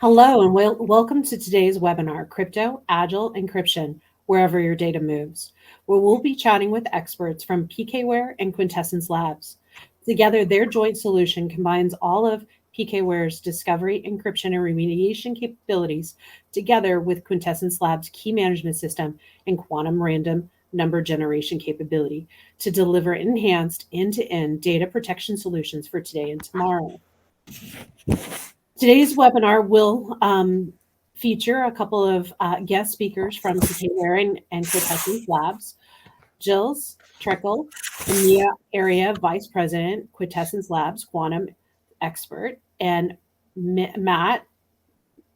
Hello, and welcome to today's webinar, Crypto, Agile Encryption, Wherever Your Data Moves, where we'll be chatting with experts from PKWARE and Quintessence Labs. Together, their joint solution combines all of PKWARE's discovery, encryption, and remediation capabilities together with Quintessence Labs' key management system and quantum random number generation capability to deliver enhanced end-to-end data protection solutions for today and tomorrow. Today's webinar will feature a couple of guest speakers from PKWARE and Quintessence Labs. Jills Trickle, EMEA Area Vice President, Quintessence Labs Quantum Expert, and Matt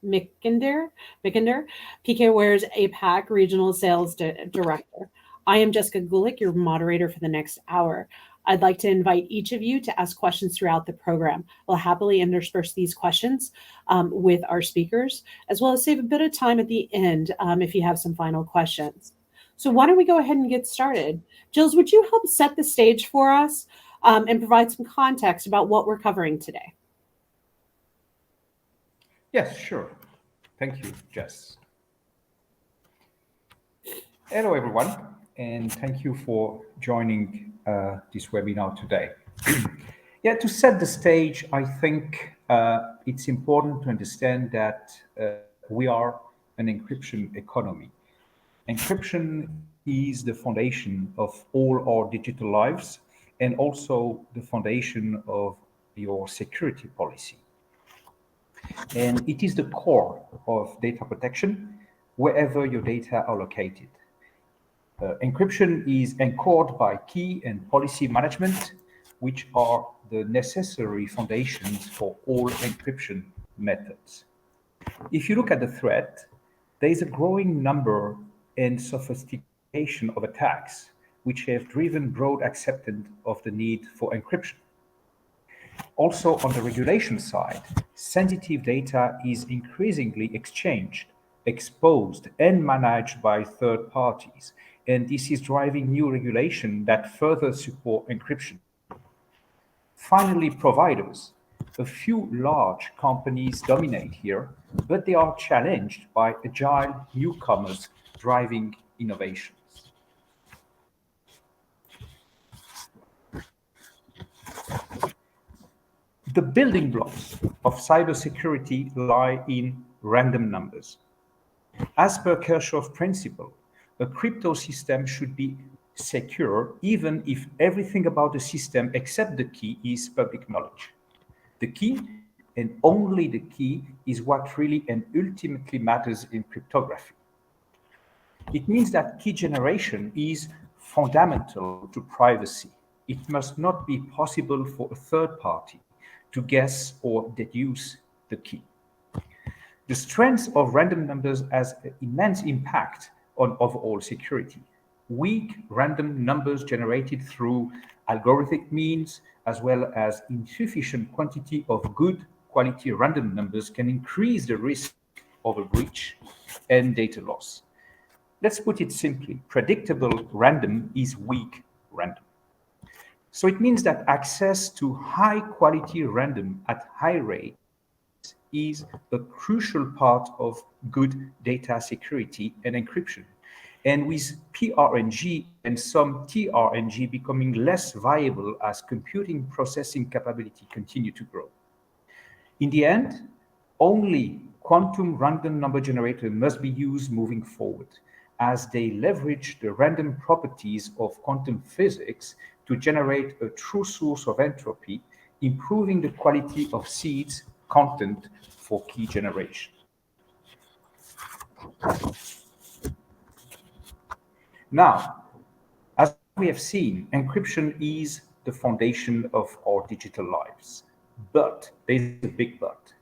Mickender, PKWARE's APAC Regional Sales Director. I am Jessica Gulick, your moderator for the next hour. I'd like to invite each of you to ask questions throughout the program. We'll happily intersperse these questions with our speakers, as well as save a bit of time at the end if you have some final questions. So why don't we go ahead and get started? Jills, would you help set the stage for us and provide some context about what we're covering today? Yes, sure. Thank you, Jess. Hello, everyone, and thank you for joining this webinar today. Yeah, to set the stage, I think it's important to understand that we are an encryption economy. Encryption is the foundation of all our digital lives and also the foundation of your security policy. And it is the core of data protection wherever your data are located. Encryption is anchored by key and policy management, which are the necessary foundations for all encryption methods. If you look at the threat, there is a growing number and sophistication of attacks, which have driven broad acceptance of the need for encryption. Also, on the regulation side, sensitive data is increasingly exchanged, exposed, and managed by third parties, and this is driving new regulation that further support encryption. Finally, providers. A few large companies dominate here, but they are challenged by agile newcomers driving innovations. The building blocks of cybersecurity lie in random numbers. As per Kirchhoff's principle, a crypto system should be secure even if everything about the system except the key is public knowledge. The key, and only the key, is what really and ultimately matters in cryptography. It means that key generation is fundamental to privacy. It must not be possible for a third party to guess or deduce the key. The strength of random numbers has an immense impact on overall security. Weak random numbers generated through algorithmic means, as well as insufficient quantity of good quality random numbers, can increase the risk of a breach and data loss. Let's put it simply, predictable random is weak random. So it means that access to high quality random at high rates is a crucial part of good data security and encryption. And with PRNG and some TRNG becoming less viable as computing processing capability continue to grow. In the end, only quantum random number generator must be used moving forward, as they leverage the random properties of quantum physics to generate a true source of entropy, improving the quality of seeds content for key generation. Now, as we have seen, encryption is the foundation of our digital lives. But there is a big but.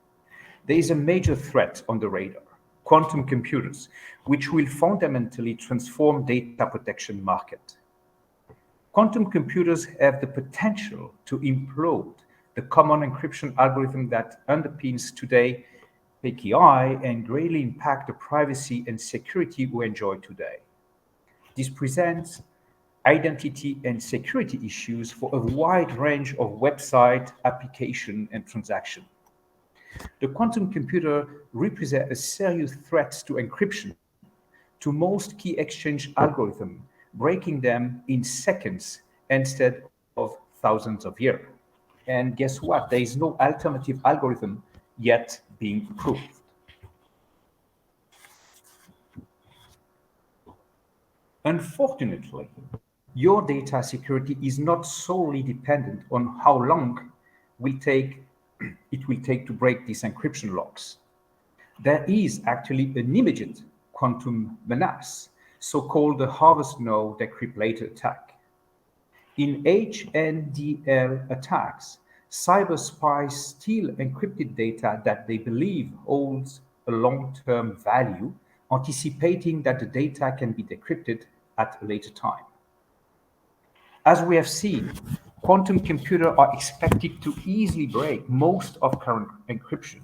There is a major threat on the radar, quantum computers, which will fundamentally transform data protection market. Quantum computers have the potential to implode the common encryption algorithm that underpins today PKI and greatly impact the privacy and security we enjoy today. This presents identity and security issues for a wide range of website, application, and transaction. The quantum computer represents a serious threat to encryption, to most key exchange algorithms, breaking them in seconds instead of thousands of years. And guess what? There is no alternative algorithm yet being proved. Unfortunately, your data security is not solely dependent on how long it will take to break these encryption locks. There is actually an immediate quantum menace, so-called the harvest node decrypt later attack. In HNDL attacks, cyber spies steal encrypted data that they believe holds a long-term value, anticipating that the data can be decrypted at a later time. As we have seen, quantum computers are expected to easily break most of current encryption.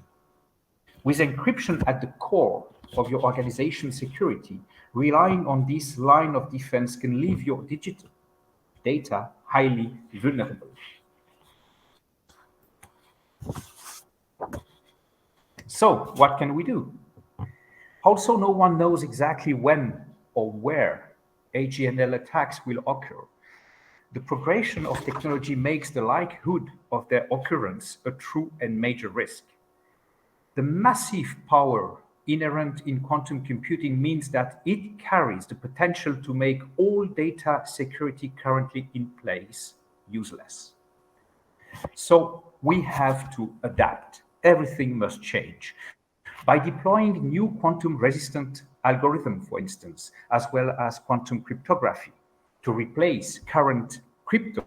With encryption at the core of your organization's security, relying on this line of defense can leave your digital data highly vulnerable. So, what can we do? Also, no one knows exactly when or where AGNL attacks will occur. The progression of technology makes the likelihood of their occurrence a true and major risk. The massive power inherent in quantum computing means that it carries the potential to make all data security currently in place useless. So we have to adapt. Everything must change. By deploying new quantum-resistant algorithms, for instance, as well as quantum cryptography, to replace current crypto,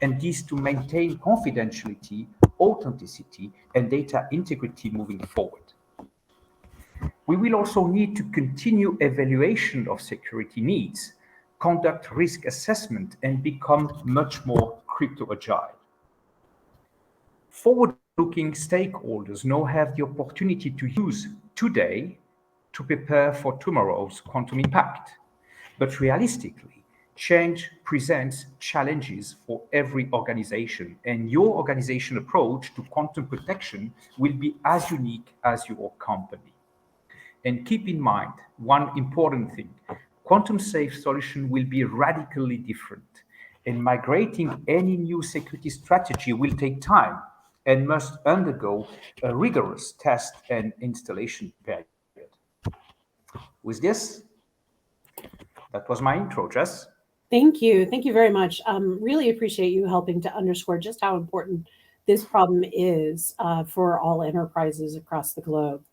and this to maintain confidentiality, authenticity, and data integrity moving forward. We will also need to continue evaluation of security needs, conduct risk assessment, and become much more crypto-agile. Forward-looking stakeholders now have the opportunity to use today to prepare for tomorrow's quantum impact. But realistically, change presents challenges for every organization, and your organization approach to quantum protection will be as unique as your company. And keep in mind one important thing: quantum safe solution will be radically different, and migrating any new security strategy will take time and must undergo a rigorous test and installation period. With this, that was my intro, Jess. Thank you. Thank you very much. Really appreciate you helping to underscore just how important this problem is for all enterprises across the globe.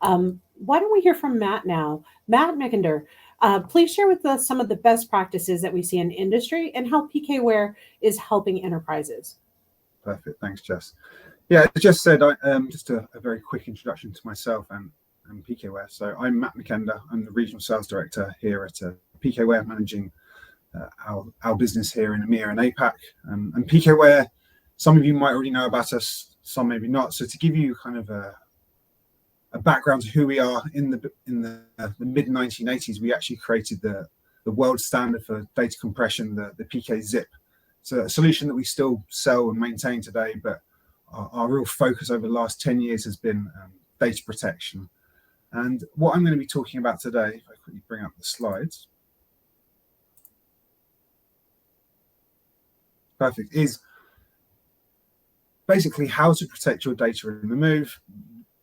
Why don't we hear from Matt now? Matt Mickander, please share with us some of the best practices that we see in industry and how PKWARE is helping enterprises. Perfect. Thanks, Jess. Yeah, as Jess said, just a very quick introduction to myself and PKWARE. So I'm Matt Mickander. I'm the Regional Sales Director here at PKWARE, managing our business here in EMEA and APAC. And PKWARE, some of you might already know about us, some maybe not. So to give you kind of a background to who we are, in the mid-1980s, we actually created the world standard for data compression, the PK-ZIP. It's a solution that we still sell and maintain today, but our real focus over the last 10 years has been data protection. And what I'm going to be talking about today, if I quickly bring up the slides, perfect, is basically how to protect your data in the move,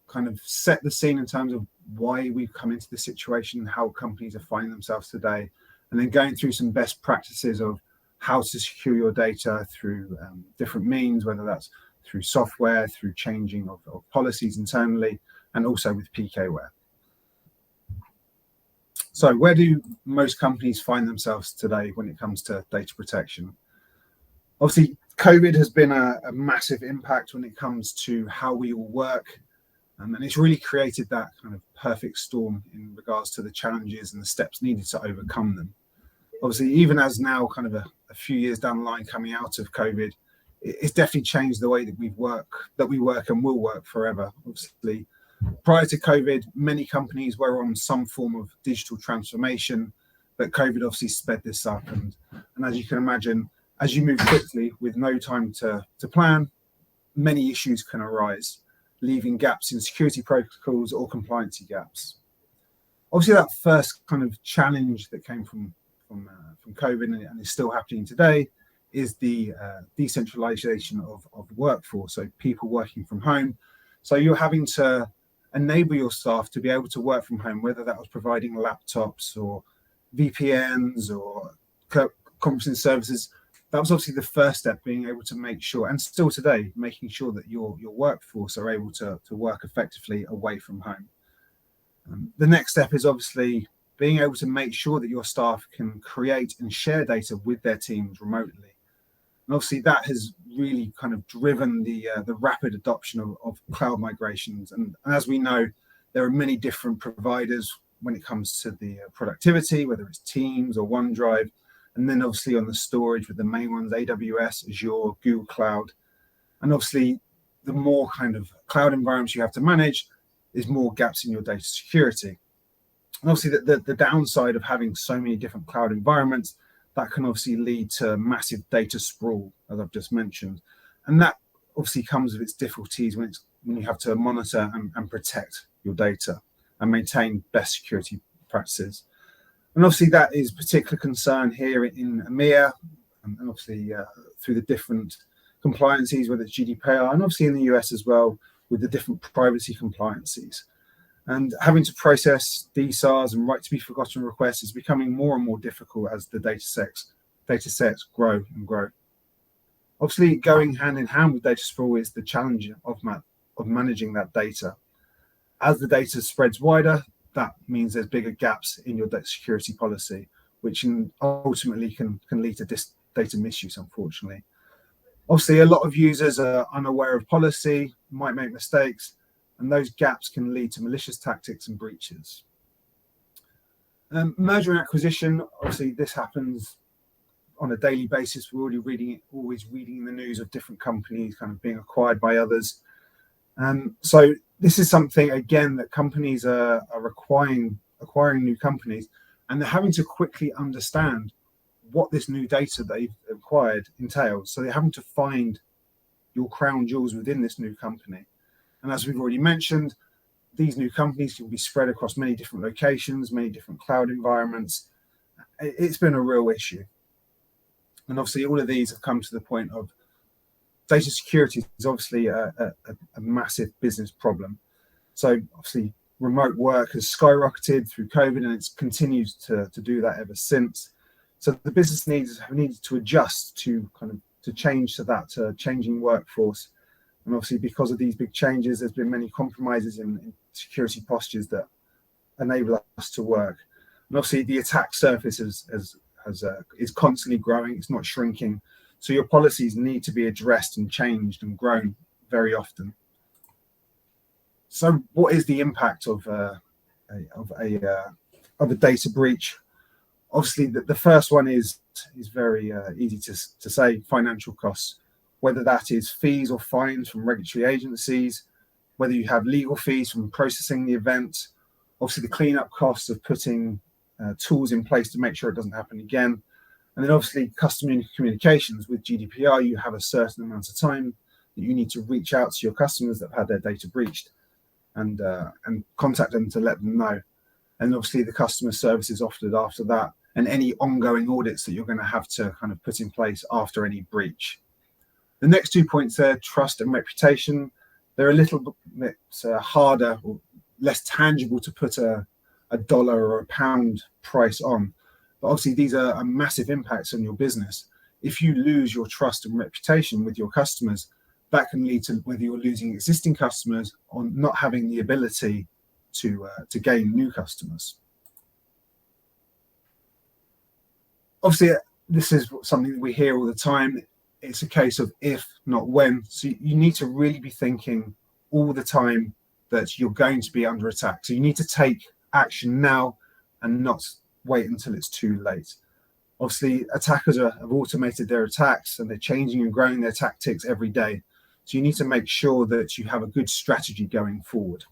kind of set the scene in terms of why we've come into this situation, how companies are finding themselves today, and then going through some best practices of how to secure your data through different means, whether that's through software, through changing of policies internally, and also with PKWARE. So where do most companies find themselves today when it comes to data protection? Obviously, COVID has been a massive impact when it comes to how we all work. And it's really created that kind of perfect storm in regards to the challenges and the steps needed to overcome them. Obviously, even as now kind of a few years down the line coming out of COVID, it's definitely changed the way that we work and will work forever. Obviously, prior to COVID, many companies were on some form of digital transformation, but COVID obviously sped this up. And as you can imagine, as you move quickly with no time to plan, many issues can arise. leaving gaps in security protocols or compliancy gaps. Obviously, that first kind of challenge that came from COVID and is still happening today is the decentralization of workforce, so people working from home. So you're having to enable your staff to be able to work from home, whether that was providing laptops or VPNs or conferencing services. That was obviously the first step, being able to make sure, and still today, making sure that your workforce are able to work effectively away from home. The next step is obviously being able to make sure that your staff can create and share data with their teams remotely. And obviously that has really kind of driven the rapid adoption of cloud migrations. And as we know, there are many different providers when it comes to the productivity, whether it's Teams or OneDrive, and then obviously on the storage with the main ones, AWS, Azure, Google Cloud. And obviously the more kind of cloud environments you have to manage, there's more gaps in your data security. And obviously the downside of having so many different cloud environments, that can obviously lead to massive data sprawl, as I've just mentioned. And that obviously comes with its difficulties when you have to monitor and protect your data and maintain best security practices. And obviously that is particular concern here in EMEA, and obviously through the different compliances, whether it's GDPR, and obviously in the US as well, with the different privacy compliances. And having to process DSARs and right to be forgotten requests is becoming more and more difficult as the data sets grow and grow. Obviously, going hand in hand with data sprawl is the challenge of managing that data. As the data spreads wider, that means there's bigger gaps in your data security policy, which ultimately can lead to data misuse, unfortunately. Obviously, a lot of users are unaware of policy, might make mistakes, and those gaps can lead to malicious tactics and breaches. Merger and acquisition, obviously this happens on a daily basis. We're always reading in the news of different companies kind of being acquired by others. So this is something, again, that companies are acquiring new companies, and they're having to quickly understand what this new data they've acquired entails. So they're having to find your crown jewels within this new company. And as we've already mentioned, these new companies can be spread across many different locations, many different cloud environments. It's been a real issue. And obviously all of these have come to the point of data security is obviously a massive business problem. So obviously remote work has skyrocketed through COVID, and it's continued to do that ever since. So the business have needed to adjust to change to that changing workforce. And obviously, because of these big changes, there's been many compromises in security postures that enable us to work. And obviously, the attack surface is constantly growing; it's not shrinking. So your policies need to be addressed and changed and grown very often. So, what is the impact of a data breach? Obviously, the first one is very easy to say: financial costs. Whether that is fees or fines from regulatory agencies, whether you have legal fees from processing the event, obviously the cleanup costs of putting tools in place to make sure it doesn't happen again. And then obviously customer communications. With GDPR, you have a certain amount of time that you need to reach out to your customers that have had their data breached and contact them to let them know. And obviously the customer service is offered after that, and any ongoing audits that you're going to have to kind of put in place after any breach. The next 2 points there, trust and reputation, they're a little bit harder or less tangible to put a dollar or a pound price on. But obviously these are massive impacts on your business. If you lose your trust and reputation with your customers, that can lead to whether you're losing existing customers or not having the ability to gain new customers. Obviously, this is something that we hear all the time. It's a case of if, not when. So you need to really be thinking all the time that you're going to be under attack. So you need to take action now and not wait until it's too late. Obviously, attackers have automated their attacks, and they're changing and growing their tactics every day. So you need to make sure that you have a good strategy going forward.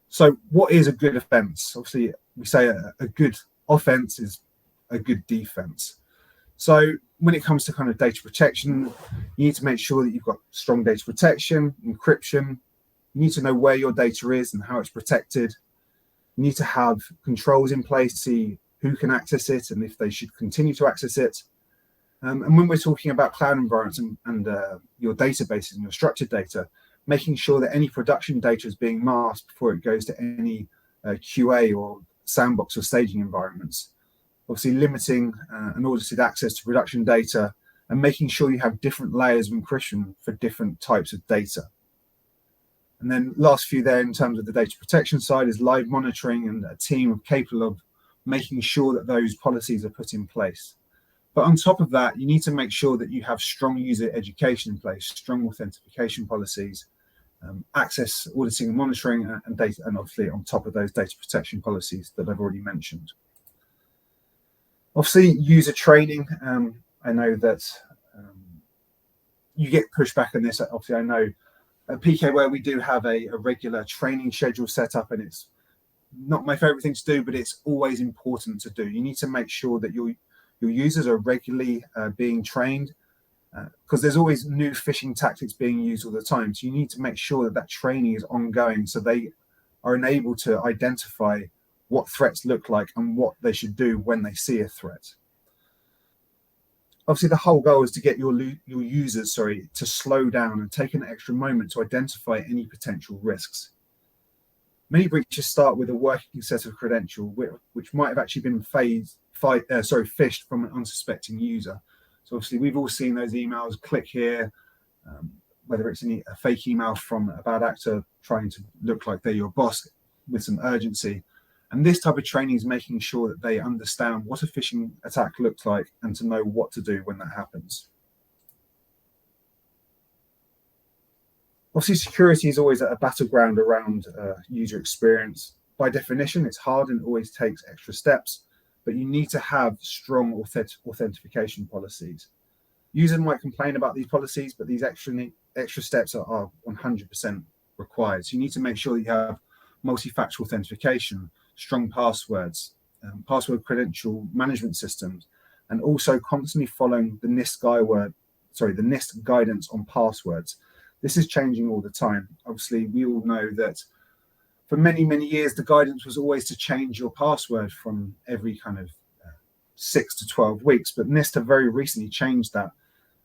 So what is a good offense? Obviously, we say a good offense is a good defense. So when it comes to kind of data protection, you need to make sure that you've got strong data protection, encryption. You need to know where your data is and how it's protected. You need to have controls in place to see who can access it and if they should continue to access it. And when we're talking about cloud environments and your databases and your structured data, making sure that any production data is being masked before it goes to any QA or sandbox or staging environments. Obviously limiting and audited access to production data and making sure you have different layers of encryption for different types of data. And then last few there in terms of the data protection side is live monitoring and a team capable of making sure that those policies are put in place. But on top of that, you need to make sure that you have strong user education in place, strong authentication policies, access auditing and monitoring and data, and obviously on top of those data protection policies that I've already mentioned. Obviously, user training. I know that you get pushback on this. Obviously, I know at PKWARE we do have a regular training schedule set up, and it's not my favorite thing to do, but it's always important to do. You need to make sure that your users are regularly being trained, because there's always new phishing tactics being used all the time. So you need to make sure that that training is ongoing so they are enabled to identify what threats look like and what they should do when they see a threat. Obviously, the whole goal is to get your users, to slow down and take an extra moment to identify any potential risks. Many breaches start with a working set of credentials, which might have actually been phished from an unsuspecting user. So obviously, we've all seen those emails, click here, whether it's a fake email from a bad actor trying to look like they're your boss with some urgency. And this type of training is making sure that they understand what a phishing attack looks like and to know what to do when that happens. Obviously, security is always a battleground around user experience. By definition, it's hard and it always takes extra steps, but you need to have strong authentication policies. Users might complain about these policies, but these extra steps are 100% required. So you need to make sure that you have multi-factor authentication, strong passwords, password credential management systems, and also constantly following the NIST guidance on passwords. This is changing all the time. Obviously, we all know that for many, many years, the guidance was always to change your password from every kind of 6 to 12 weeks. But NIST have very recently changed that,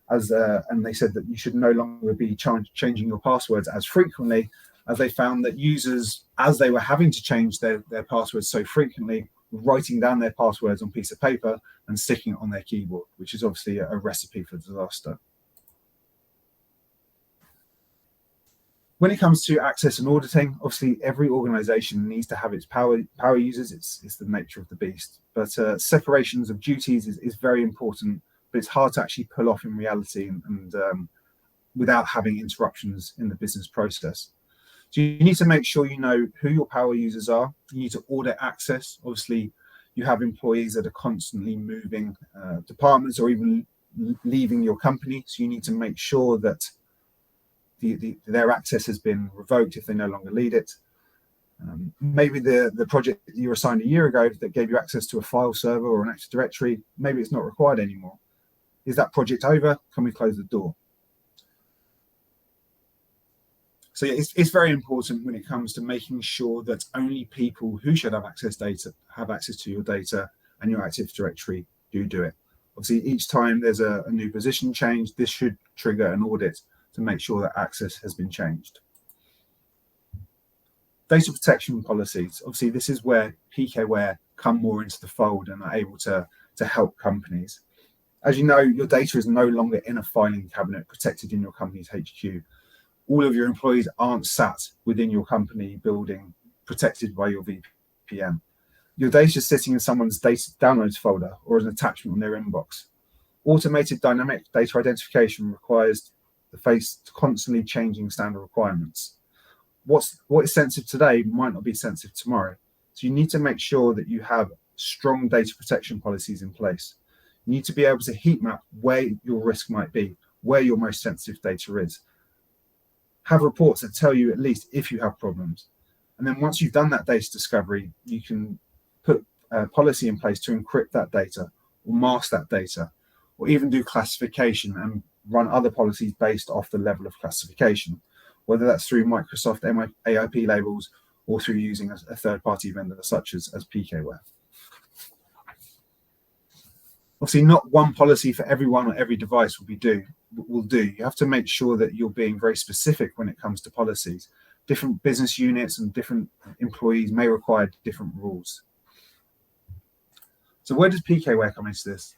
and they said that you should no longer be changing your passwords as frequently, as they found that users, as they were having to change their passwords so frequently, were writing down their passwords on a piece of paper and sticking it on their keyboard, which is obviously a recipe for disaster. When it comes to access and auditing, obviously every organization needs to have its power users. It's the nature of the beast. But separations of duties is very important, but it's hard to actually pull off in reality and without having interruptions in the business process. So you need to make sure you know who your power users are. You need to audit access. Obviously, you have employees that are constantly moving departments or even leaving your company. So you need to make sure that their access has been revoked if they no longer lead it. Maybe the project that you were assigned a year ago that gave you access to a file server or an Active Directory, maybe it's not required anymore. Is that project over? Can we close the door? So yeah, it's very important when it comes to making sure that only people who should have access to your data and your Active Directory do it. Obviously, each time there's a new position change, this should trigger an audit to make sure that access has been changed. Data protection policies. Obviously, this is where PKWARE come more into the fold and are able to help companies. As you know, your data is no longer in a filing cabinet protected in your company's HQ. All of your employees aren't sat within your company building protected by your VPN. Your data is sitting in someone's data downloads folder or as an attachment on their inbox. Automated dynamic data identification requires the face constantly changing standard requirements. What is sensitive today might not be sensitive tomorrow. So you need to make sure that you have strong data protection policies in place. You need to be able to heat map where your risk might be, where your most sensitive data is. Have reports that tell you at least if you have problems. And then once you've done that data discovery, you can put a policy in place to encrypt that data or mask that data, or even do classification and run other policies based off the level of classification, whether that's through Microsoft AIP labels or through using a third-party vendor such as PKWARE. Obviously, not one policy for everyone or every device will do. You have to make sure that you're being very specific when it comes to policies. Different business units and different employees may require different rules. So where does PKWARE come into this?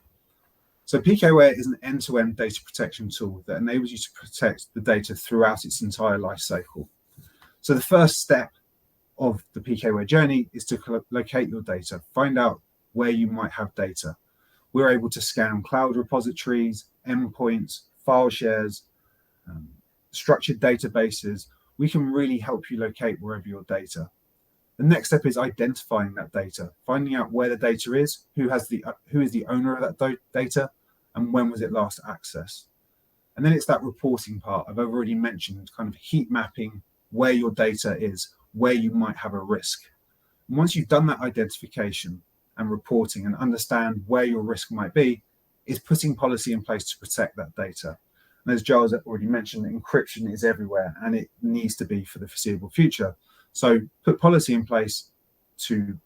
So PKWARE is an end-to-end data protection tool that enables you to protect the data throughout its entire life cycle. So the first step of the PKWARE journey is to locate your data, find out where you might have data. We're able to scan cloud repositories, endpoints, file shares, structured databases. We can really help you locate wherever your data. The next step is identifying that data, finding out where the data is, who is the owner of that data, and when was it last accessed. And then it's that reporting part I've already mentioned, kind of heat mapping where your data is, where you might have a risk. And once you've done that identification and reporting and understand where your risk might be, is putting policy in place to protect that data. And as Giles already mentioned, encryption is everywhere and it needs to be for the foreseeable future. So put policy in place to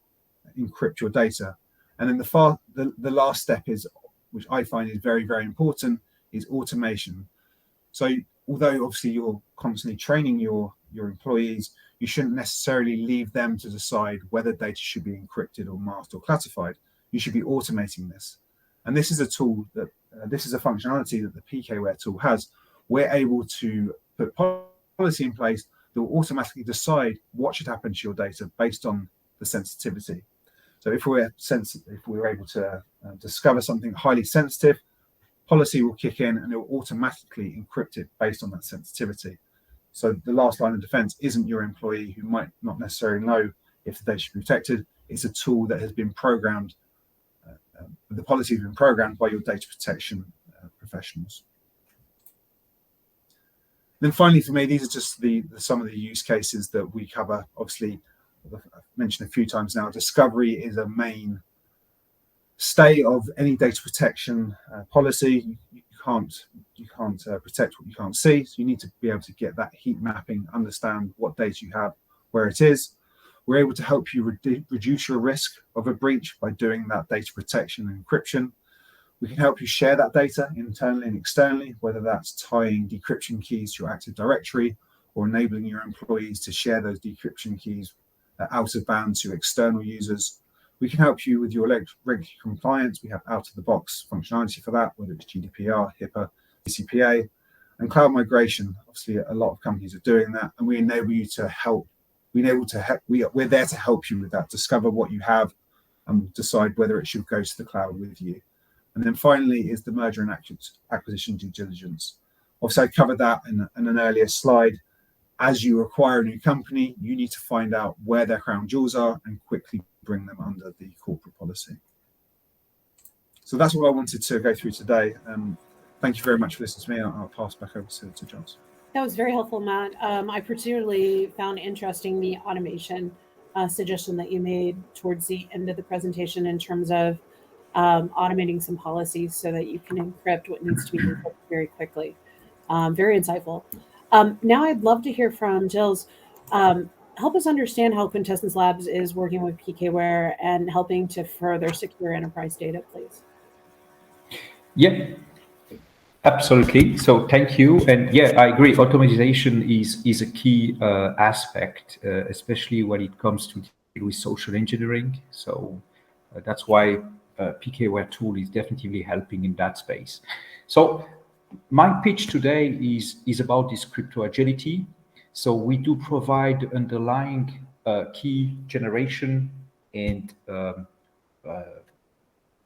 encrypt your data. And then the last step is, which I find is very, very important, is automation. So although obviously you're constantly training your employees, you shouldn't necessarily leave them to decide whether data should be encrypted or masked or classified. You should be automating this. And this is a tool that, this is a functionality that the PKWARE tool has. We're able to put policy in place that will automatically decide what should happen to your data based on the sensitivity. So if we're able to discover something highly sensitive, policy will kick in and it will automatically encrypt it based on that sensitivity. So the last line of defense isn't your employee who might not necessarily know if the data should be protected. It's a tool that has been programmed, the policy has been programmed by your data protection professionals. Then finally, for me, these are just some of the use cases that we cover. Obviously, I've mentioned a few times now, discovery is a main stay of any data protection policy. You can't protect what you can't see, so you need to be able to get that heat mapping, understand what data you have, where it is. We're able to help you reduce your risk of a breach by doing that data protection and encryption. We can help you share that data internally and externally, whether that's tying decryption keys to your Active Directory or enabling your employees to share those decryption keys out of band to external users. We can help you with your regulatory compliance. We have out-of-the-box functionality for that, whether it's GDPR, HIPAA, CCPA, and cloud migration. Obviously, a lot of companies are doing that, and we enable you to help. We're there to help you with that. Discover what you have, and decide whether it should go to the cloud with you. And then finally is the merger and acquisition due diligence. Obviously, I covered that in an earlier slide. As you acquire a new company, you need to find out where their crown jewels are and quickly bring them under the corporate policy. So that's what I wanted to go through today. Thank you very much for listening to me. I'll pass back over to Giles. That was very helpful, Matt. I particularly found interesting the automation suggestion that you made towards the end of the presentation in terms of automating some policies so that you can encrypt what needs to be encrypted very quickly. Very insightful. Now I'd love to hear from Giles. Help us understand how Quintessence Labs is working with PKWARE and helping to further secure enterprise data, please. Yeah, absolutely. So thank you. And yeah, I agree. Automation is a key aspect, especially when it comes to deal with social engineering. So that's why PKWARE tool is definitely helping in that space. So my pitch today is about this crypto agility. So we do provide underlying key generation and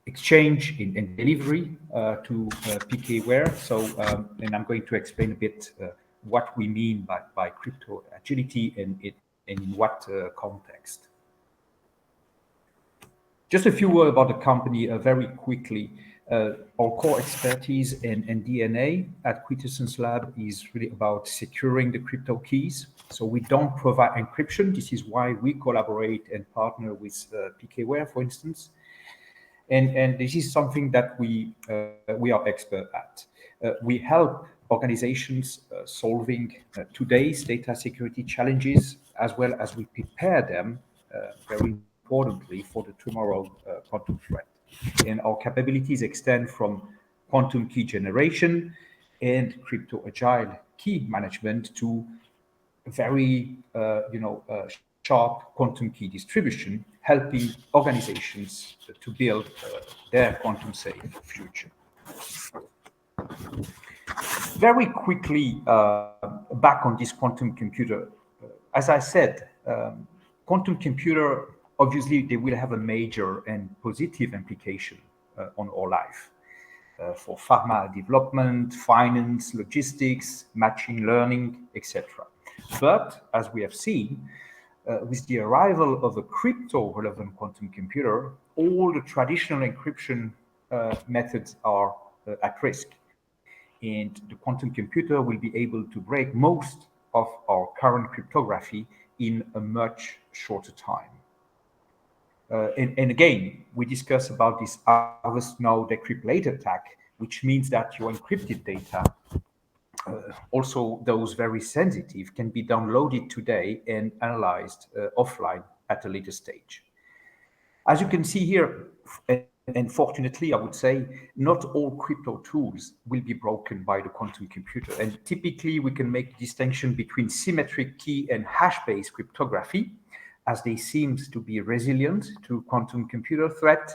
exchange and delivery to PKWARE. So, and I'm going to explain a bit what we mean by crypto agility and in what context. Just a few words about the company very quickly. Our core expertise and DNA at Quintessence Lab is really about securing the crypto keys. So we don't provide encryption. This is why we collaborate and partner with PKWARE, for instance. And this is something that we are expert at. We help organizations solving today's data security challenges, as well as we prepare them, very importantly, for the tomorrow quantum threat. And our capabilities extend from quantum key generation and crypto-agile key management to very sharp quantum key distribution, helping organizations to build their quantum safe future. Very quickly, back on this quantum computer. As I said, quantum computer, obviously, they will have a major and positive implication on our life. For pharma development, finance, logistics, machine learning, etc. But as we have seen, with the arrival of a crypto-relevant quantum computer, all the traditional encryption methods are at risk. And the quantum computer will be able to break most of our current cryptography in a much shorter time. And again, we discuss about this harvest now, decrypt later attack, which means that your encrypted data, also those very sensitive, can be downloaded today and analyzed offline at a later stage. As you can see here, and fortunately, I would say, not all crypto tools will be broken by the quantum computer. And typically, we can make a distinction between symmetric key and hash-based cryptography, as they seem to be resilient to quantum computer threat.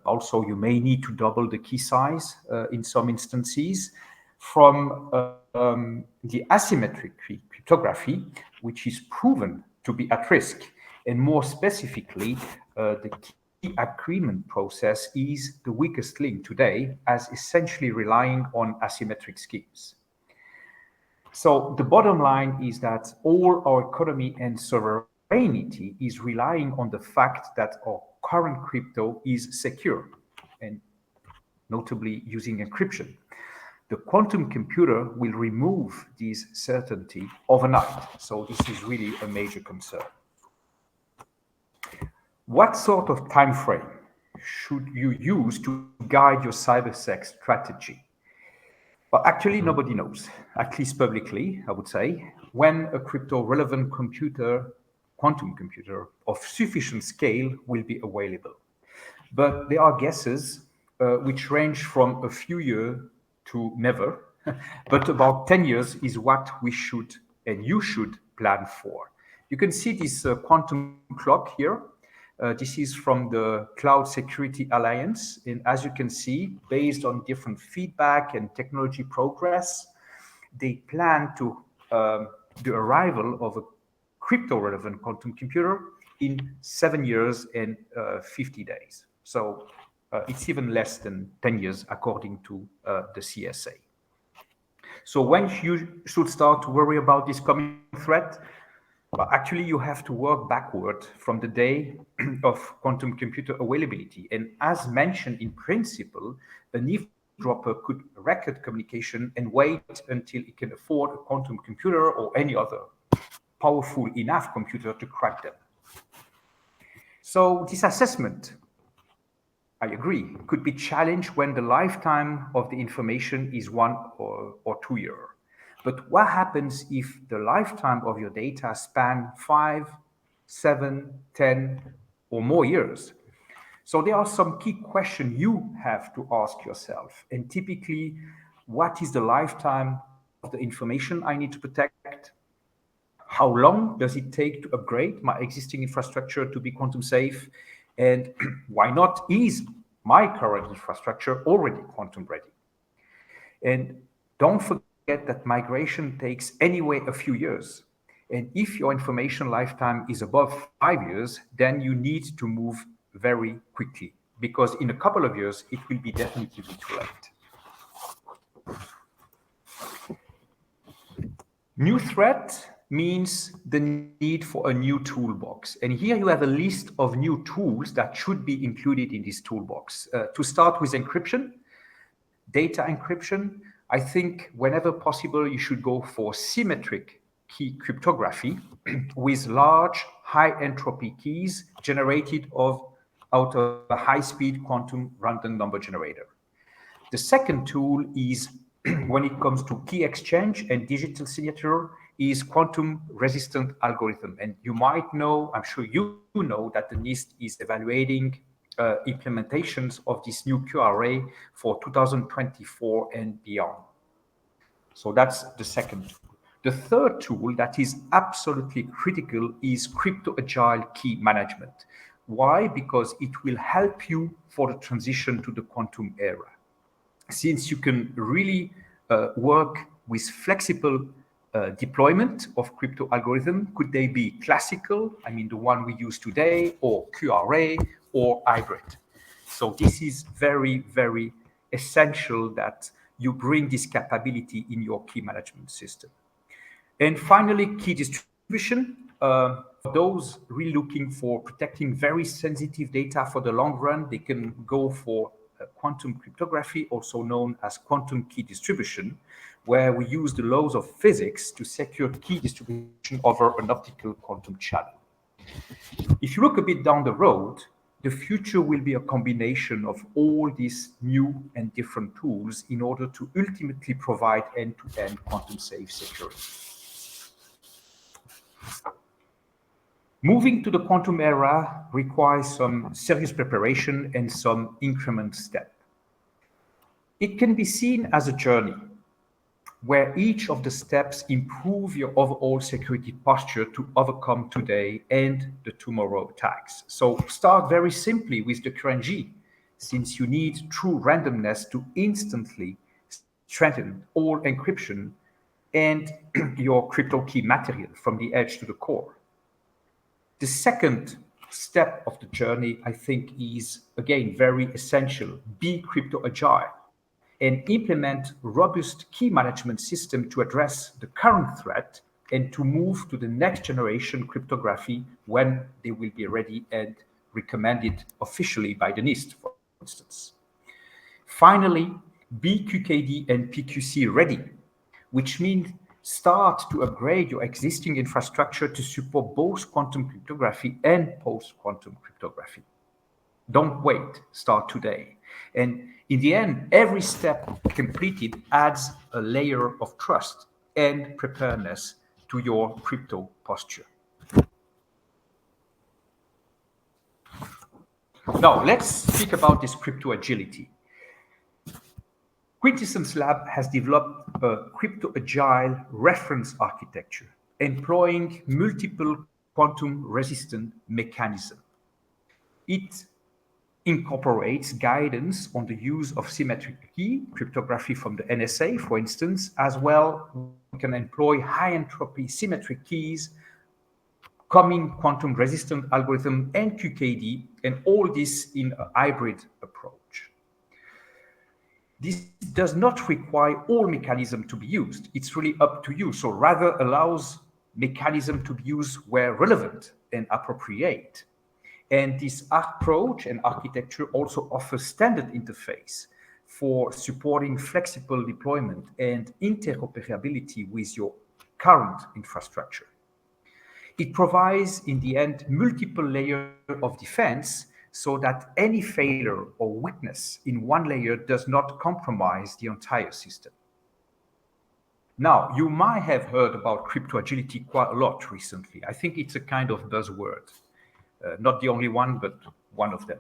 Also, you may need to double the key size in some instances. From the asymmetric cryptography, which is proven to be at risk, and more specifically, the key agreement process is the weakest link today, as essentially relying on asymmetric schemes. So the bottom line is that all our economy and sovereignty is relying on the fact that our current crypto is secure, and notably using encryption. The quantum computer will remove this certainty overnight. So this is really a major concern. What sort of time frame should you use to guide your cybersec strategy? Well, actually, nobody knows, at least publicly, I would say, when a crypto-relevant quantum computer of sufficient scale will be available. But there are guesses which range from a few years to never, but about 10 years is what we should and you should plan for. You can see this quantum clock here. This is from the Cloud Security Alliance. And as you can see, based on different feedback and technology progress, they plan to the arrival of a crypto-relevant quantum computer in 7 years and 50 days. So it's even less than 10 years, according to the CSA. So when you should start to worry about this coming threat? Well, actually, you have to work backward from the day of quantum computer availability. And as mentioned in principle, an eavesdropper could record communication and wait until it can afford a quantum computer or any other powerful enough computer to crack them. So this assessment, I agree, could be challenged when the lifetime of the information is 1 or 2 years. But what happens if the lifetime of your data span 5, 7, 10, or more years? So there are some key questions you have to ask yourself. And typically, what is the lifetime of the information I need to protect? How long does it take to upgrade my existing infrastructure to be quantum safe? And why not is my current infrastructure already quantum ready? And don't forget that migration takes anyway a few years. And if your information lifetime is above 5 years, then you need to move very quickly, because in a couple of years, it will be definitively too late. New threat means the need for a new toolbox. And here you have a list of new tools that should be included in this toolbox. To start with encryption, data encryption, I think whenever possible, you should go for symmetric key cryptography with large, high entropy keys generated of out of a high-speed quantum random number generator. The second tool is, when it comes to key exchange and digital signature, is quantum resistant algorithm. And you might know, I'm sure you know, that the NIST is evaluating implementations of this new QRA for 2024 and beyond. So that's the second tool. The third tool that is absolutely critical is crypto-agile key management. Why? Because it will help you for the transition to the quantum era. Since you can really work with flexible deployment of crypto algorithm, could they be classical, I mean the one we use today, or QRA, or hybrid? So this is very, very essential that you bring this capability in your key management system. And finally, key distribution. For those really looking for protecting very sensitive data for the long run, they can go for quantum cryptography, also known as quantum key distribution, where we use the laws of physics to secure key distribution over an optical quantum channel. If you look a bit down the road, the future will be a combination of all these new and different tools in order to ultimately provide end-to-end quantum safe security. Moving to the quantum era requires some serious preparation and some increment step. It can be seen as a journey where each of the steps improve your overall security posture to overcome today and the tomorrow attacks. So start very simply with the QNG, since you need true randomness to instantly strengthen all encryption and your crypto key material from the edge to the core. The second step of the journey, I think, is, again, very essential. Be crypto-agile and implement robust key management system to address the current threat and to move to the next generation cryptography when they will be ready and recommended officially by the NIST, for instance. Finally, be QKD and PQC ready, which means start to upgrade your existing infrastructure to support both quantum cryptography and post-quantum cryptography. Don't wait, start today. And in the end, every step completed adds a layer of trust and preparedness to your crypto posture. Now, let's speak about this crypto agility. Quintessence Lab has developed a crypto-agile reference architecture, employing multiple quantum-resistant mechanisms. It incorporates guidance on the use of symmetric key cryptography from the NSA, for instance, as well we can employ high-entropy symmetric keys, common quantum-resistant algorithm, and QKD, and all this in a hybrid approach. This does not require all mechanisms to be used. It's really up to you. So rather allows mechanism to be used where relevant and appropriate. And this approach and architecture also offers standard interface for supporting flexible deployment and interoperability with your current infrastructure. It provides, in the end, multiple layers of defense so that any failure or weakness in one layer does not compromise the entire system. Now, you might have heard about crypto agility quite a lot recently. I think it's a kind of buzzword. Not the only one, but one of them.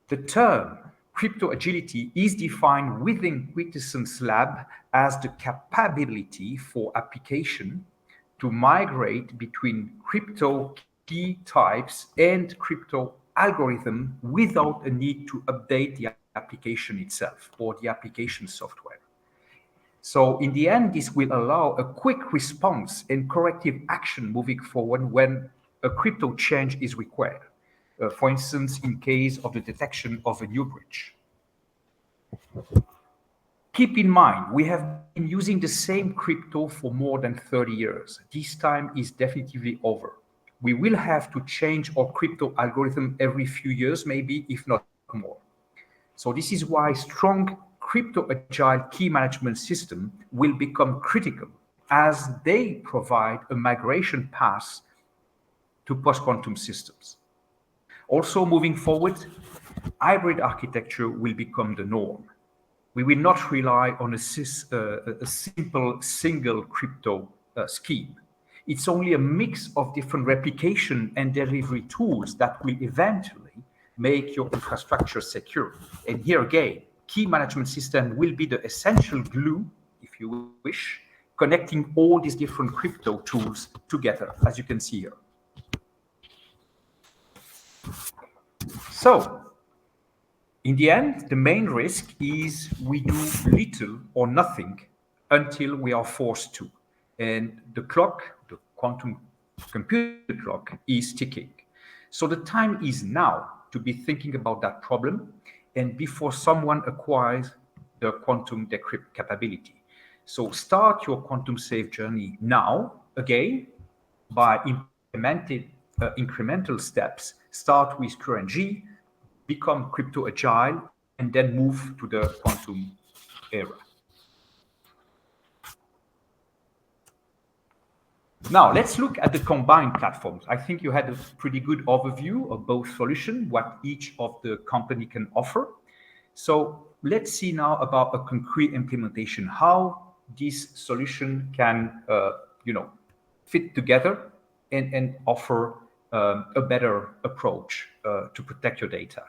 The term crypto agility is defined within Quintessence Lab as the capability for application to migrate between crypto key types and crypto algorithm without a need to update the application itself or the application software. So in the end, this will allow a quick response and corrective action moving forward when a crypto change is required. For instance, in case of the detection of a new breach. Keep in mind, we have been using the same crypto for more than 30 years. This time is definitively over. We will have to change our crypto algorithm every few years, maybe, if not more. So this is why strong crypto-agile key management system will become critical as they provide a migration path to post-quantum systems. Also, moving forward, hybrid architecture will become the norm. We will not rely on a simple single crypto scheme. It's only a mix of different replication and delivery tools that will eventually make your infrastructure secure. And here again, key management system will be the essential glue, if you wish, connecting all these different crypto tools together, as you can see here. So, in the end, the main risk is we do little or nothing until we are forced to. And the clock, the quantum computer clock, is ticking. So the time is now to be thinking about that problem and before someone acquires the quantum decrypt capability. So start your quantum safe journey now, again, by implementing incremental steps. Start with QRNG, become crypto-agile, and then move to the quantum era. Now, let's look at the combined platforms. I think you had a pretty good overview of both solutions, what each of the company can offer. So let's see now about a concrete implementation, how this solution can fit together and offer a better approach to protect your data.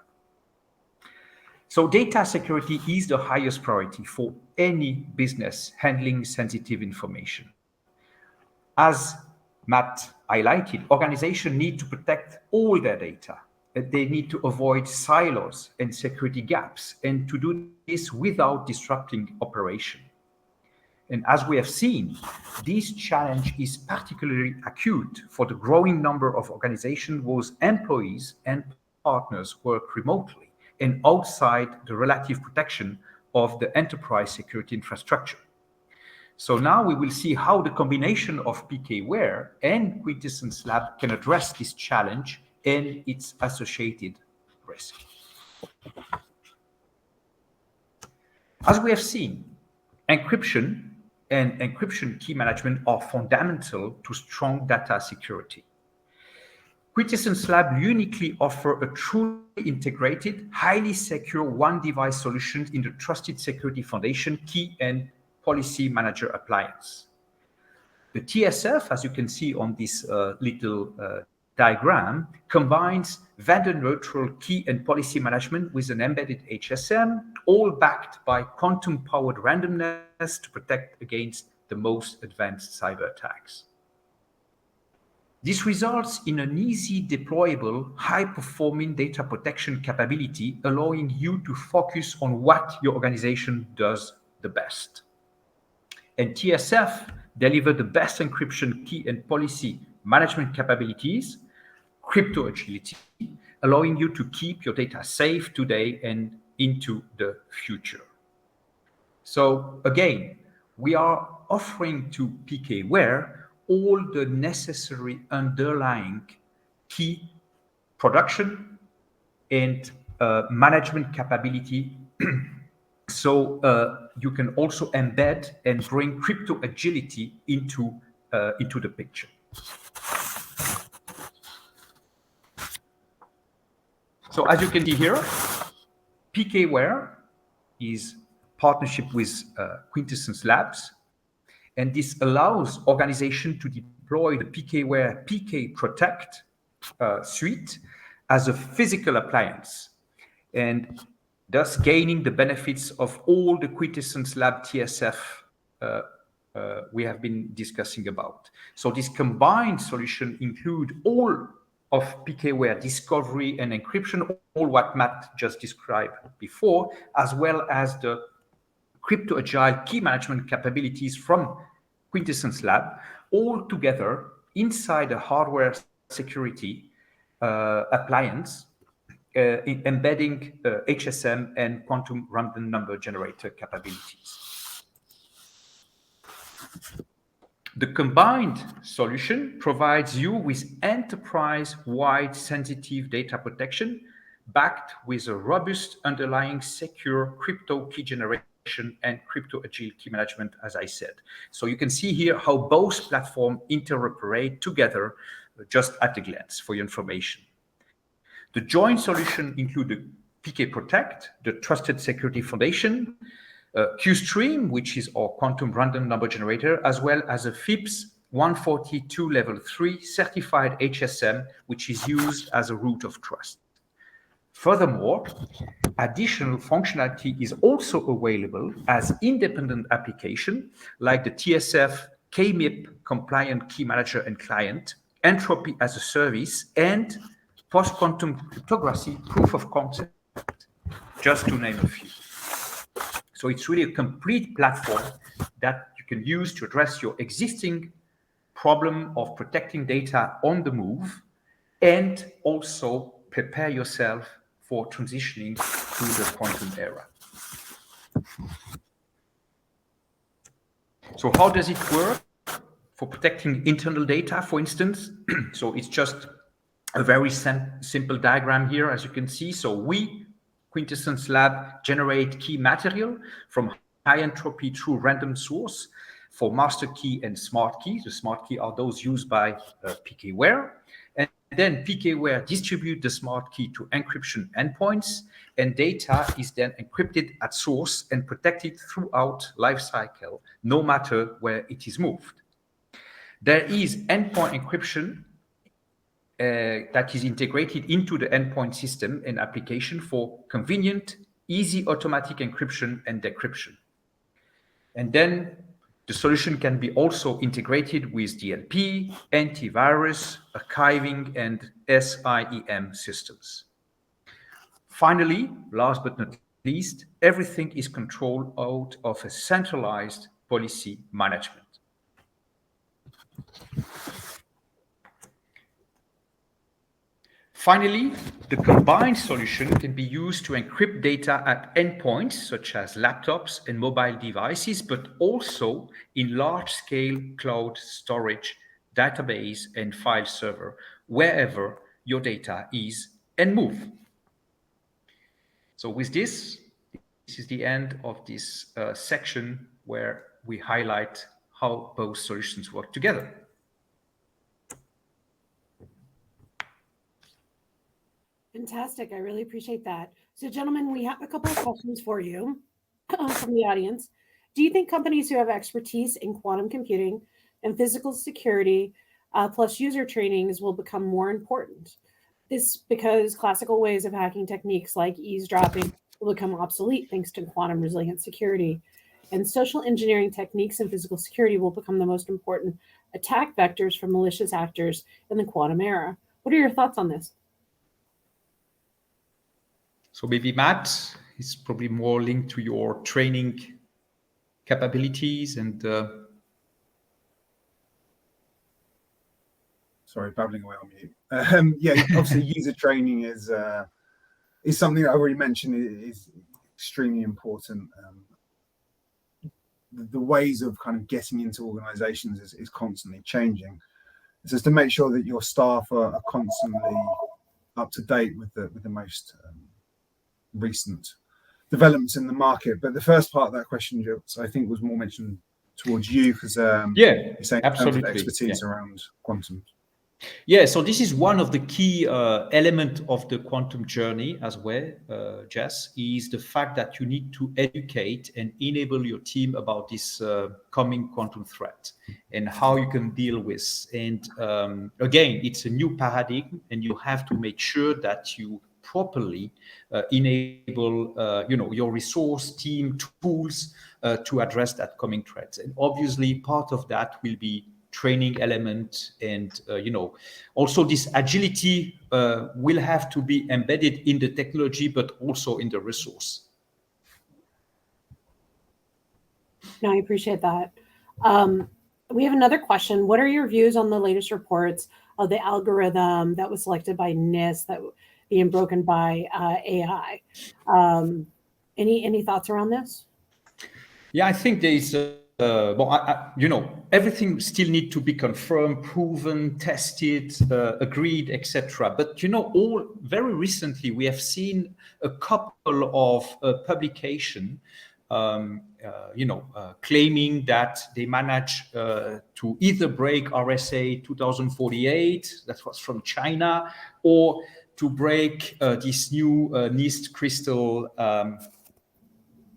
So data security is the highest priority for any business handling sensitive information. As Matt highlighted, organizations need to protect all their data. They need to avoid silos and security gaps, and to do this without disrupting operation. And as we have seen, this challenge is particularly acute for the growing number of organizations whose employees and partners work remotely and outside the relative protection of the enterprise security infrastructure. So now we will see how the combination of PKWARE and Quintessence Lab can address this challenge and its associated risk. As we have seen, encryption and encryption key management are fundamental to strong data security. Quintessence Lab uniquely offers a truly integrated, highly secure one-device solution in the Trusted Security Foundation Key and Policy Manager appliance. The TSF, as you can see on this little diagram, combines vendor-neutral key and policy management with an embedded HSM, all backed by quantum-powered randomness to protect against the most advanced cyber attacks. This results in an easy deployable, high-performing data protection capability, allowing you to focus on what your organization does the best. And TSF delivers the best encryption key and policy management capabilities, crypto agility, allowing you to keep your data safe today and into the future. So again, we are offering to PKWARE all the necessary underlying key production and management capability so you can also embed and bring crypto agility into the picture. So as you can see here, PKWARE is partnership with Quintessence Labs, and this allows organizations to deploy the PKWARE PK Protect suite as a physical appliance, and thus gaining the benefits of all the Quintessence Lab TSF we have been discussing about. So this combined solution includes all of PKWARE discovery and encryption, all what Matt just described before, as well as the crypto-agile key management capabilities from Quintessence Lab, all together inside a hardware security appliance, embedding HSM and quantum random number generator capabilities. The combined solution provides you with enterprise-wide sensitive data protection backed with a robust underlying secure crypto key generation and crypto-agile key management, as I said. So you can see here how both platforms interoperate together just at a glance for your information. The joint solution include the PK Protect, the Trusted Security Foundation, QStream, which is our quantum random number generator, as well as a FIPS 142 level 3 certified HSM, which is used as a root of trust. Furthermore, additional functionality is also available as independent application like the TSF KMIP compliant key manager and client, entropy as a service, and post-quantum cryptography proof of concept, just to name a few. So it's really a complete platform that you can use to address your existing problem of protecting data on the move and also prepare yourself for transitioning to the quantum era. So how does it work for protecting internal data, for instance? So it's just a very simple diagram here, as you can see. So we, Quintessence Lab, generate key material from high entropy true random source for master key and smart key. The smart key are those used by PKWARE. And then PKWARE distribute the smart key to encryption endpoints, and data is then encrypted at source and protected throughout lifecycle, no matter where it is moved. There is endpoint encryption that is integrated into the endpoint system and application for convenient, easy automatic encryption and decryption. And then the solution can be also integrated with DLP, antivirus, archiving, and SIEM systems. Finally, last but not least, everything is controlled out of a centralized policy management. Finally, the combined solution can be used to encrypt data at endpoints such as laptops and mobile devices, but also in large-scale cloud storage, database, and file server, wherever your data is and move. So with this is the end of this section where we highlight how both solutions work together. Fantastic. I really appreciate that. So, gentlemen, we have a couple of questions for you from the audience. Do you think companies who have expertise in quantum computing and physical security plus user trainings will become more important? This because classical ways of hacking techniques like eavesdropping will become obsolete thanks to quantum resilient security. And social engineering techniques and physical security will become the most important attack vectors for malicious actors in the quantum era. What are your thoughts on this? So maybe Matt is probably more linked to your training capabilities and. Sorry, babbling away on mute. Yeah, obviously, user training is something I already mentioned is extremely important. The ways of kind of getting into organizations is constantly changing. So it's to make sure that your staff are constantly up to date with the most recent developments in the market. But the first part of that question, I think, was more mentioned towards you because you're saying absolutely expertise around quantum. Yeah, so this is one of the key elements of the quantum journey as well, Jess, is the fact that you need to educate and enable your team about this coming quantum threat and how you can deal with. And again, it's a new paradigm, and you have to make sure that you properly enable your resource team tools to address that coming threat. And obviously, part of that will be training element, and also this agility will have to be embedded in the technology, but also in the resource. No, I appreciate that. We have another question. What are your views on the latest reports of the algorithm that was selected by NIST that being broken by AI? Any thoughts around this? Yeah, I think there is. Everything still need to be confirmed, proven, tested, agreed, etc. But very recently we have seen a couple of publication, claiming that they managed to either break RSA 2048, that was from China, or to break this new NIST crystal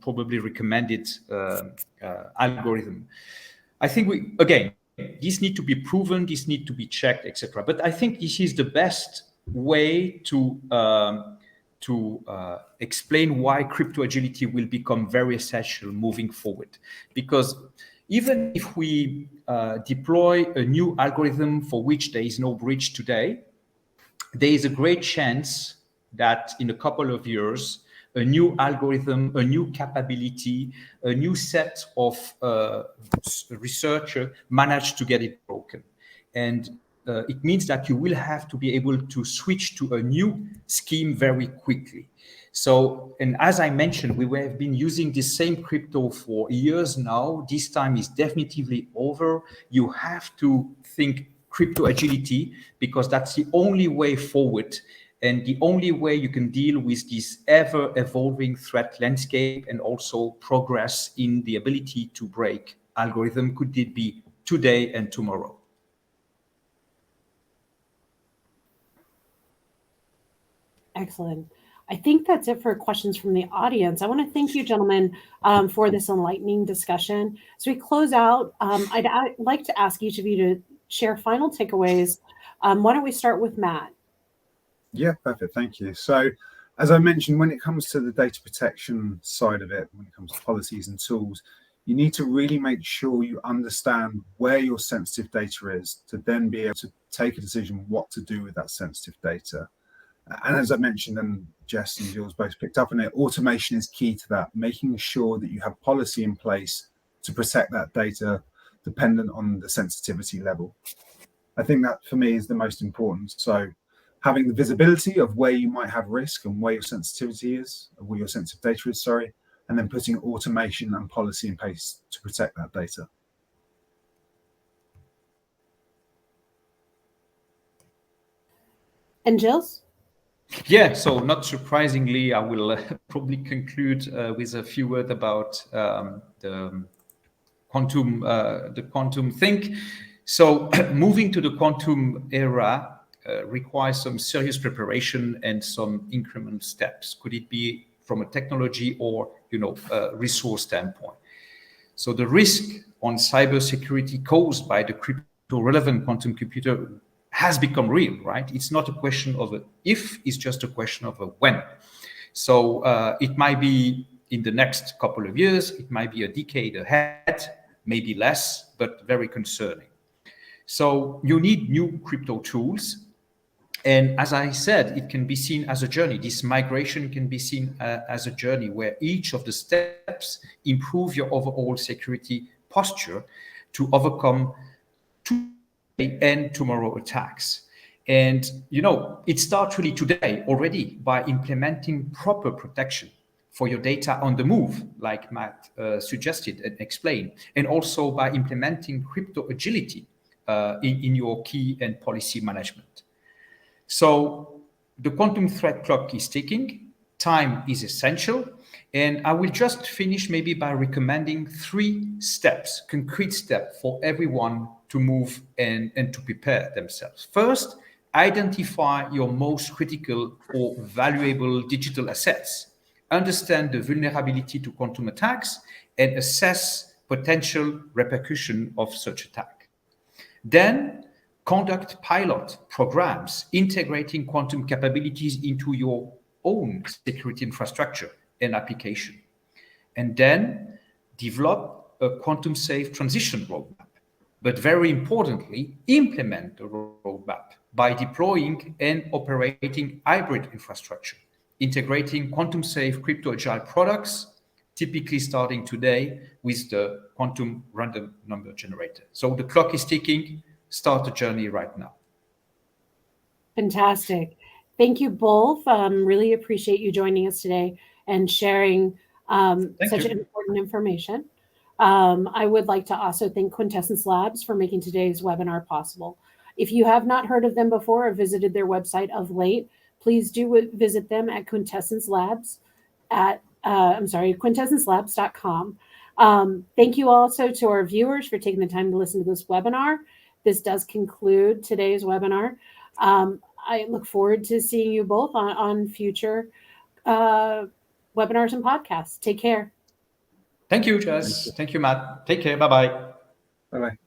probably recommended algorithm. I think this need to be proven, this need to be checked, etc. But I think this is the best way to explain why crypto agility will become very essential moving forward. Because even if we deploy a new algorithm for which there is no breach today, there is a great chance that in a couple of years, a new algorithm, a new capability, a new set of researchers managed to get it broken. And it means that you will have to be able to switch to a new scheme very quickly. So, and as I mentioned, we have been using the same crypto for years now. This time is definitively over. You have to think crypto agility, because that's the only way forward and the only way you can deal with this ever evolving threat landscape and also progress in the ability to break algorithm. Could it be today and tomorrow? Excellent. I think that's it for questions from the audience. I want to thank you, gentlemen, for this enlightening discussion. As we close out, I'd like to ask each of you to share final takeaways. Why don't we start with Matt? Yeah, perfect. Thank you. So, as I mentioned, when it comes to the data protection side of it, when it comes to policies and tools, you need to really make sure you understand where your sensitive data is to then be able to take a decision what to do with that sensitive data. And as I mentioned, and Jess and Jules both picked up on it, automation is key to that, making sure that you have policy in place to protect that data dependent on the sensitivity level. I think that for me is the most important. So having the visibility of where you might have risk and where your sensitivity is, or where your sensitive data is, and then putting automation and policy in place to protect that data. And Jules? Yeah, so not surprisingly, I will probably conclude with a few words about the quantum think. So moving to the quantum era requires some serious preparation and some increment steps. Could it be from a technology or resource standpoint? So the risk on cybersecurity caused by the crypto-relevant quantum computer has become real, right? It's not a question of a if, it's just a question of a when. So it might be in the next couple of years, it might be a decade ahead, maybe less, but very concerning. So you need new crypto tools. And as I said, it can be seen as a journey. This migration can be seen as a journey where each of the steps improve your overall security posture to overcome today and tomorrow attacks. And, it starts really today already by implementing proper protection for your data on the move, like Matt suggested and explained, and also by implementing crypto agility in your key and policy management. So the quantum threat clock is ticking, time is essential, and I will just finish maybe by recommending 3 steps, concrete steps for everyone to move and to prepare themselves. First, identify your most critical or valuable digital assets. Understand the vulnerability to quantum attacks and assess potential repercussion of such attack. Then conduct pilot programs integrating quantum capabilities into your own security infrastructure and application. And then develop a quantum safe transition roadmap. But very importantly, implement the roadmap by deploying and operating hybrid infrastructure, integrating quantum safe crypto-agile products, typically starting today with the quantum random number generator. So the clock is ticking. Start the journey right now. Fantastic. Thank you both. Really appreciate you joining us today and sharing such important information. I would like to also thank Quintessence Labs for making today's webinar possible. If you have not heard of them before or visited their website of late, please do visit them at quintessencelabs.com. Thank you also to our viewers for taking the time to listen to this webinar. This does conclude today's webinar. I look forward to seeing you both on future webinars and podcasts. Take care. Thank you, Jess. Thank you, Matt. Take care. Bye-bye. Bye-bye.